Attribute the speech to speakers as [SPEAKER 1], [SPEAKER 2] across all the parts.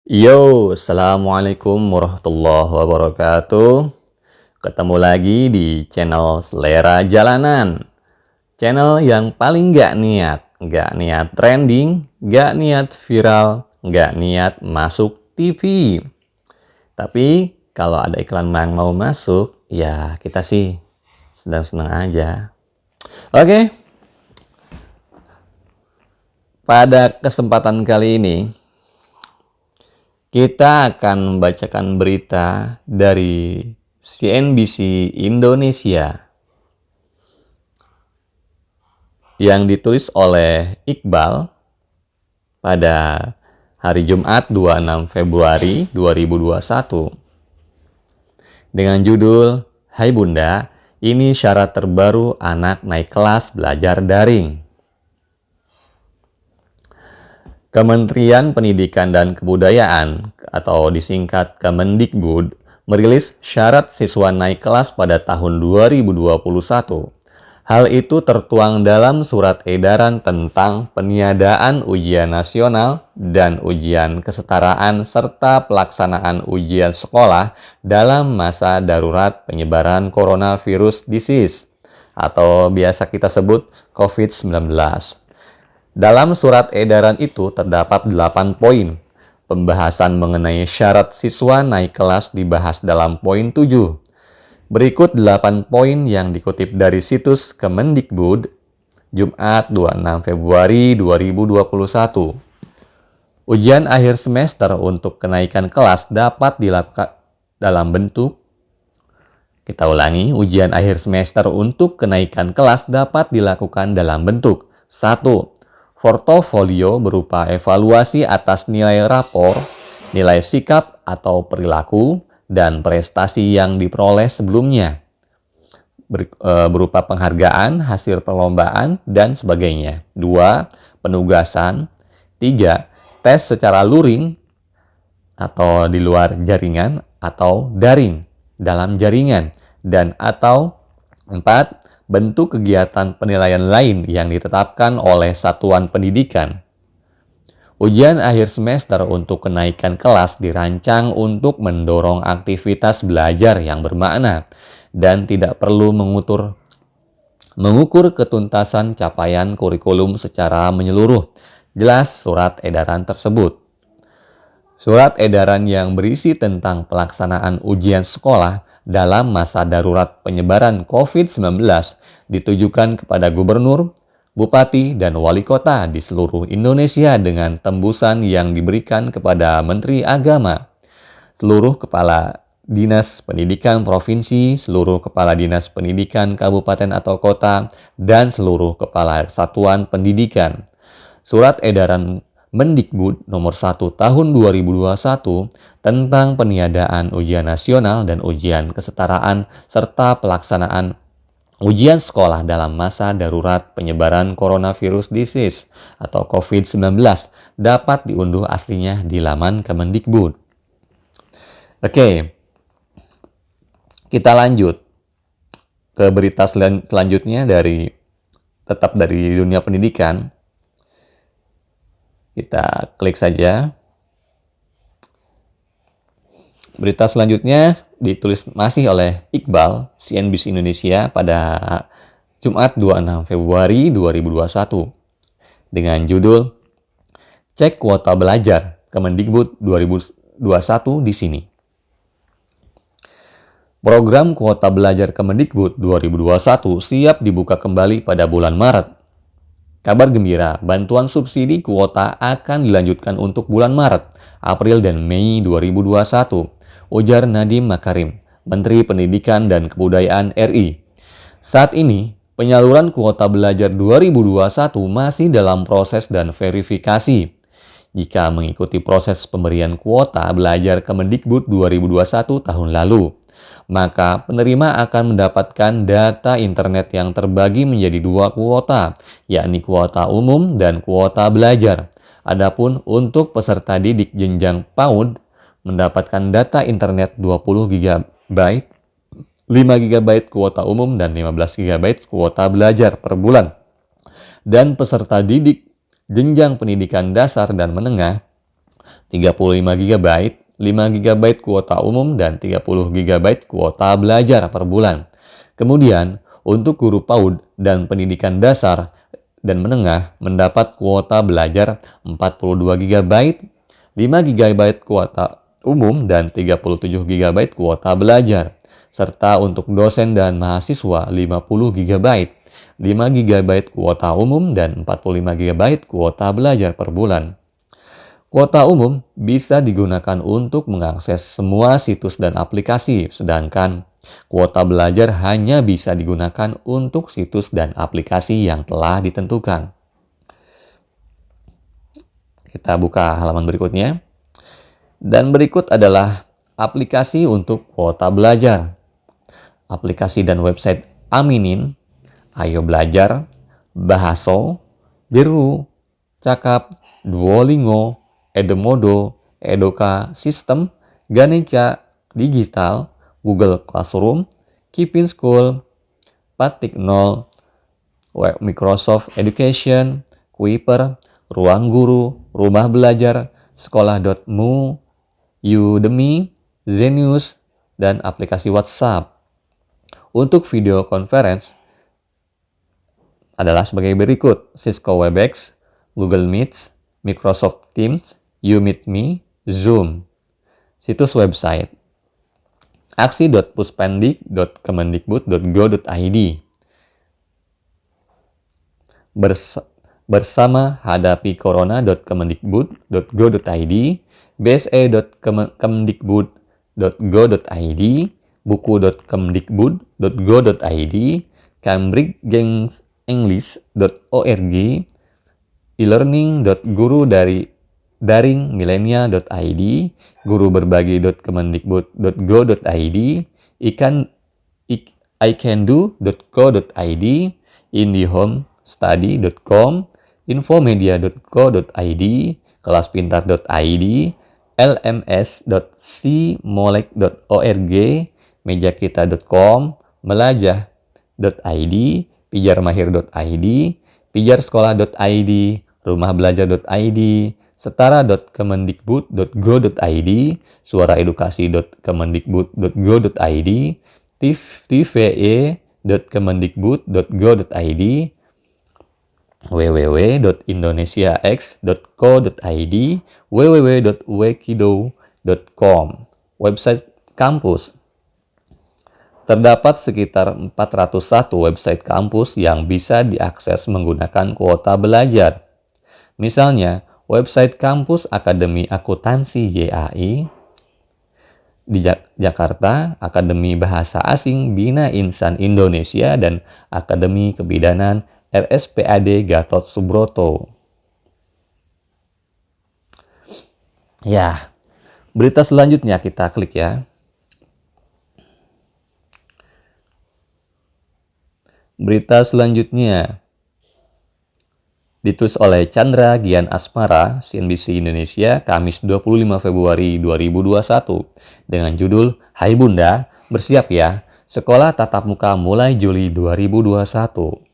[SPEAKER 1] Yo, assalamualaikum warahmatullahi wabarakatuh. Ketemu lagi di channel Selera Jalanan. Channel yang paling gak niat trending, gak niat viral, gak niat masuk TV. Tapi kalau ada iklan yang mau masuk, ya kita sih senang-senang aja. Oke, pada kesempatan kali ini kita akan membacakan berita dari CNBC Indonesia yang ditulis oleh Iqbal pada hari Jumat 26 Februari 2021 dengan judul "Hai Bunda, ini syarat terbaru anak naik kelas belajar daring." Kementerian Pendidikan dan Kebudayaan atau disingkat Kemendikbud merilis syarat siswa naik kelas pada tahun 2021. Hal itu tertuang dalam surat edaran tentang peniadaan ujian nasional dan ujian kesetaraan serta pelaksanaan ujian sekolah dalam masa darurat penyebaran coronavirus disease atau biasa kita sebut COVID-19. Dalam surat edaran itu terdapat 8 poin. Pembahasan mengenai syarat siswa naik kelas dibahas dalam poin 7. Berikut 8 poin yang dikutip dari situs Kemendikbud, Jumat 26 Februari 2021. Ujian akhir semester untuk kenaikan kelas dapat dilakukan dalam bentuk Kita ulangi, ujian akhir semester untuk kenaikan kelas dapat dilakukan dalam bentuk 1. Portofolio berupa evaluasi atas nilai rapor, nilai sikap atau perilaku, dan prestasi yang diperoleh sebelumnya, berupa penghargaan, hasil perlombaan, dan sebagainya. 2. Penugasan. 3. Tes secara luring atau di luar jaringan atau daring dalam jaringan, dan atau 4. Bentuk kegiatan penilaian lain yang ditetapkan oleh satuan pendidikan. Ujian akhir semester untuk kenaikan kelas dirancang untuk mendorong aktivitas belajar yang bermakna dan tidak perlu mengukur ketuntasan capaian kurikulum secara menyeluruh. Jelas surat edaran tersebut. Surat edaran yang berisi tentang pelaksanaan ujian sekolah dalam masa darurat penyebaran COVID-19 ditujukan kepada gubernur, bupati, dan wali kota di seluruh Indonesia dengan tembusan yang diberikan kepada Menteri Agama, seluruh kepala dinas pendidikan provinsi, seluruh kepala dinas pendidikan kabupaten atau kota, dan seluruh kepala satuan pendidikan. Surat edaran Mendikbud nomor 1 tahun 2021 tentang peniadaan ujian nasional dan ujian kesetaraan serta pelaksanaan ujian sekolah dalam masa darurat penyebaran coronavirus disease atau COVID-19 dapat diunduh aslinya di laman Kemendikbud. Oke, kita lanjut ke berita selanjutnya tetap dari dunia pendidikan. Kita klik saja. Berita selanjutnya ditulis masih oleh Iqbal, CNBC Indonesia pada Jumat 26 Februari 2021 dengan judul "Cek Kuota Belajar Kemendikbud 2021 di sini". Program Kuota Belajar Kemendikbud 2021 siap dibuka kembali pada bulan Maret. Kabar gembira, bantuan subsidi kuota akan dilanjutkan untuk bulan Maret, April, dan Mei 2021, ujar Nadiem Makarim, Menteri Pendidikan dan Kebudayaan RI. Saat ini, penyaluran kuota belajar 2021 masih dalam proses dan verifikasi. Jika mengikuti proses pemberian kuota belajar Kemendikbud 2021 tahun lalu, maka penerima akan mendapatkan data internet yang terbagi menjadi 2 kuota, yakni kuota umum dan kuota belajar. Adapun untuk peserta didik jenjang PAUD mendapatkan data internet 20 GB, 5 GB kuota umum dan 15 GB kuota belajar per bulan. Dan peserta didik jenjang pendidikan dasar dan menengah 35 GB, 5 GB kuota umum, dan 30 GB kuota belajar per bulan. Kemudian, untuk guru PAUD dan pendidikan dasar dan menengah mendapat kuota belajar 42 GB, 5 GB kuota umum, dan 37 GB kuota belajar. Serta untuk dosen dan mahasiswa 50 GB, 5 GB kuota umum, dan 45 GB kuota belajar per bulan. Kuota umum bisa digunakan untuk mengakses semua situs dan aplikasi, sedangkan kuota belajar hanya bisa digunakan untuk situs dan aplikasi yang telah ditentukan. Kita buka halaman berikutnya. Dan berikut adalah aplikasi untuk kuota belajar. Aplikasi dan website Aminin, Ayo Belajar, Bahaso, Biru, Cakap, Duolingo, Edemodo, Edoka System, Ganesha Digital, Google Classroom, Keeping School, Patik 0, Microsoft Education, Kuiper, Ruang Guru, Rumah Belajar, Sekolah.mu, Udemy, Zenius, dan aplikasi WhatsApp. Untuk video conference adalah sebagai berikut: Cisco Webex, Google Meet, Microsoft Teams, YouMeetMe, Zoom. Situs website aksi.puspendik.kemendikbud.go.id. Bersama hadapi corona.kemendikbud.go.id, bse.kemendikbud.go.id, buku.kemendikbud.go.id, cambridgeenglish.org, e-learning.guru-daring-millennial.id, guruberbagi.kemendikbud.go.id, iCanDo.co.id, IndiHomeStudy.com, infomedia.co.id, kelaspintar.id, lms.simolek.org, mejakita.com, melajah.id, pijarmahir.id, pijarsekolah.id, rumahbelajar.id, setara.kemendikbud.go.id, suaraedukasi.kemendikbud.go.id, tve.kemendikbud.go.id, www.indonesiax.co.id, www.wekido.com. Website kampus. Terdapat sekitar 401 website kampus yang bisa diakses menggunakan kuota belajar. Misalnya, website kampus Akademi Akuntansi YAI di Jakarta, Akademi Bahasa Asing Bina Insan Indonesia, dan Akademi Kebidanan RSPAD Gatot Subroto. Ya, berita selanjutnya kita klik ya. Berita selanjutnya ditulis oleh Chandra Gian Asmara, CNBC Indonesia, Kamis 25 Februari 2021, dengan judul Hai Bunda, bersiap ya, sekolah tatap muka mulai Juli 2021.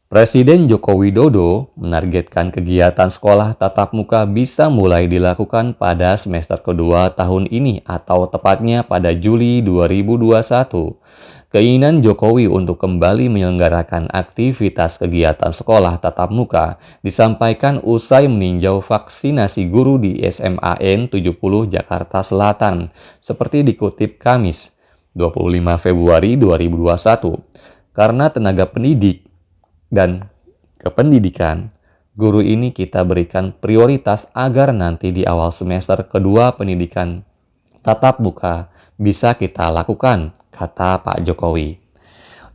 [SPEAKER 1] Presiden Joko Widodo menargetkan kegiatan sekolah tatap muka bisa mulai dilakukan pada semester kedua tahun ini atau tepatnya pada Juli 2021. Keinginan Jokowi untuk kembali menyelenggarakan aktivitas kegiatan sekolah tatap muka disampaikan usai meninjau vaksinasi guru di SMAN 70 Jakarta Selatan, seperti dikutip Kamis 25 Februari 2021. Karena tenaga pendidik dan kependidikan, guru ini kita berikan prioritas agar nanti di awal semester kedua pendidikan tatap muka bisa kita lakukan, kata Pak Jokowi.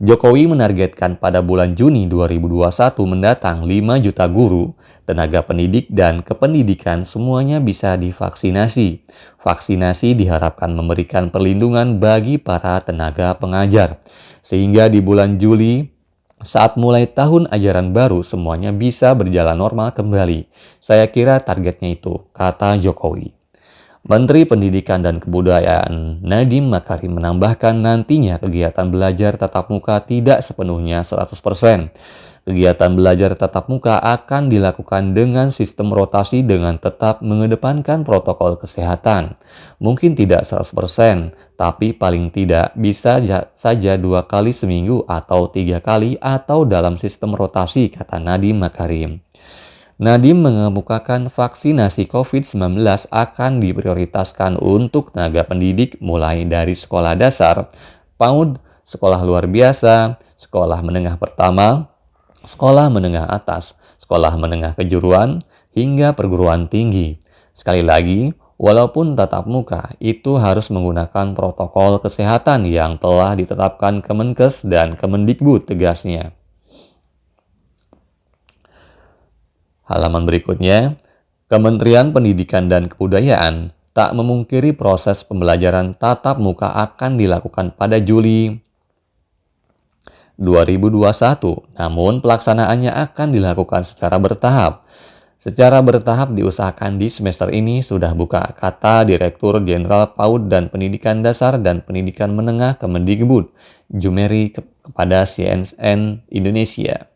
[SPEAKER 1] Jokowi menargetkan pada bulan Juni 2021 mendatang 5 juta guru, tenaga pendidik, dan kependidikan semuanya bisa divaksinasi. Vaksinasi diharapkan memberikan perlindungan bagi para tenaga pengajar, sehingga di bulan Juli saat mulai tahun ajaran baru semuanya bisa berjalan normal kembali. Saya kira targetnya itu, kata Jokowi. Menteri Pendidikan dan Kebudayaan Nadiem Makarim menambahkan nantinya kegiatan belajar tatap muka tidak sepenuhnya 100%. Kegiatan belajar tatap muka akan dilakukan dengan sistem rotasi dengan tetap mengedepankan protokol kesehatan. Mungkin tidak 100%, tapi paling tidak bisa saja 2 kali seminggu atau 3 kali atau dalam sistem rotasi, kata Nadiem Makarim. Nadiem mengemukakan vaksinasi COVID-19 akan diprioritaskan untuk tenaga pendidik mulai dari sekolah dasar, PAUD, sekolah luar biasa, sekolah menengah pertama, sekolah menengah atas, sekolah menengah kejuruan, hingga perguruan tinggi. Sekali lagi, walaupun tatap muka, itu harus menggunakan protokol kesehatan yang telah ditetapkan Kemenkes dan Kemendikbud, tegasnya. Halaman berikutnya, Kementerian Pendidikan dan Kebudayaan tak memungkiri proses pembelajaran tatap muka akan dilakukan pada Juli 2021, namun pelaksanaannya akan dilakukan secara bertahap. Secara bertahap diusahakan di semester ini sudah buka, kata Direktur Jenderal PAUD dan Pendidikan Dasar dan Pendidikan Menengah Kemendikbud, Jumeri, kepada CNN Indonesia.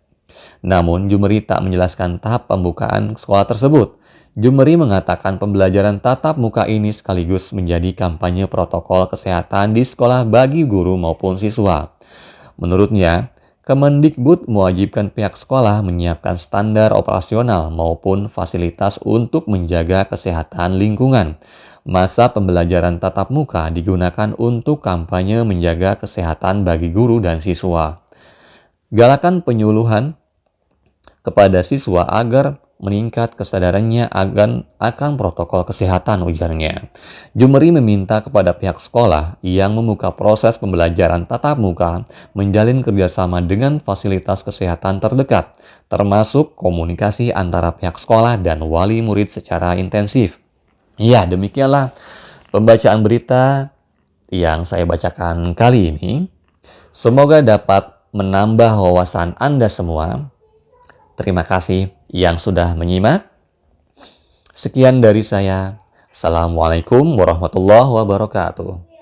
[SPEAKER 1] Namun, Jumeri tak menjelaskan tahap pembukaan sekolah tersebut. Jumeri mengatakan pembelajaran tatap muka ini sekaligus menjadi kampanye protokol kesehatan di sekolah bagi guru maupun siswa. Menurutnya, Kemendikbud mewajibkan pihak sekolah menyiapkan standar operasional maupun fasilitas untuk menjaga kesehatan lingkungan. Masa pembelajaran tatap muka digunakan untuk kampanye menjaga kesehatan bagi guru dan siswa. Galakan penyuluhan kepada siswa agar meningkat kesadarannya akan protokol kesehatan, ujarnya. Jumeri meminta kepada pihak sekolah yang membuka proses pembelajaran tatap muka menjalin kerjasama dengan fasilitas kesehatan terdekat, termasuk komunikasi antara pihak sekolah dan wali murid secara intensif. Ya, demikianlah pembacaan berita yang saya bacakan kali ini. Semoga dapat menambah wawasan Anda semua. Terima kasih yang sudah menyimak. Sekian dari saya. Assalamualaikum warahmatullahi wabarakatuh.